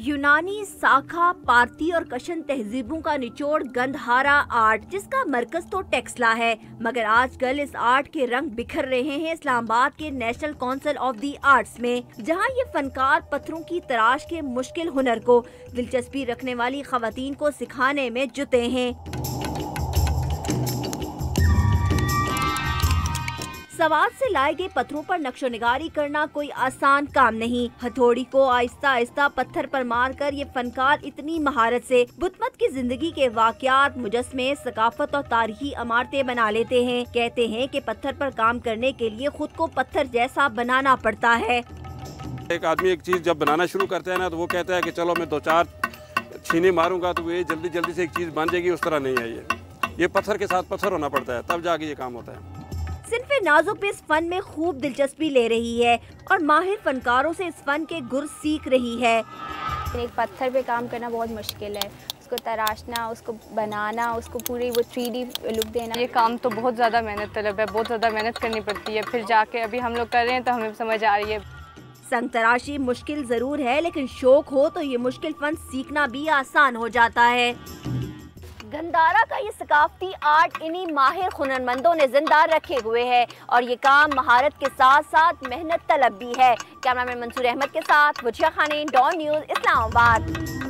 यूनानी, साखा, पारती और कशन तहजीबों का निचोड़ गंधहारा आर्ट, जिसका मरकज तो टेक्सला है, मगर आजकल इस आर्ट के रंग बिखर रहे हैं इस्लामाबाद के national council of the arts में, जहां ये फनकार पत्थरों की तराश के मुश्किल हुनर को दिलचस्पी रखने वाली खवातीन को सिखाने में जुटे हैं। सवात से लाए गए पत्थरों पर नक्शोनिगारी करना कोई आसान काम नहीं। हथौड़ी को आहिस्ता आहिस्ता पत्थर पर मारकर ये फनकार इतनी महारत से बुतमत की जिंदगी के वाकयात, मुजस्मे, सकाफत और तारीखी इमारतें बना लेते हैं। कहते हैं कि पत्थर पर काम करने के लिए खुद को पत्थर जैसा बनाना पड़ता है। एक आदमी एक चीज जब बनाना शुरू करता है ना, तो वो कहता है कि चलो मैं 2-4 छीने मारूंगा तो ये जल्दी जल्दी से एक चीज बन जाएगी। उस तरह नहीं है ये पत्थर के साथ पत्थर होना पड़ता है, तब जाके ये काम होता है। सिन्फ नाजुक भी इस फन में खूब दिलचस्पी ले रही है और माहिर फनकारों से इस फन के गुर सीख रही है। एक पत्थर पे काम करना बहुत मुश्किल है, उसको तराशना, उसको बनाना, उसको पूरी वो 3D लुक देना। ये काम तो बहुत ज़्यादा मेहनत तलब है, बहुत ज़्यादा मेहनत करनी पड़ती है। फिर जाके अभी हम लोग कर रहे हैं तो हमें समझ आ रही है। संग तराशी मुश्किल जरूर है, लेकिन शौक हो तो ये मुश्किल फन सीखना भी आसान हो जाता है। गंधारा का ये सकाफती आर्ट इन्हीं माहिर हुनरमंदों ने जिंदा रखे हुए है और ये काम महारत के साथ साथ मेहनत तलब भी है। कैमरामैन मंसूर अहमद के साथ वजिया खानी, डॉन न्यूज़, इस्लामाबाद।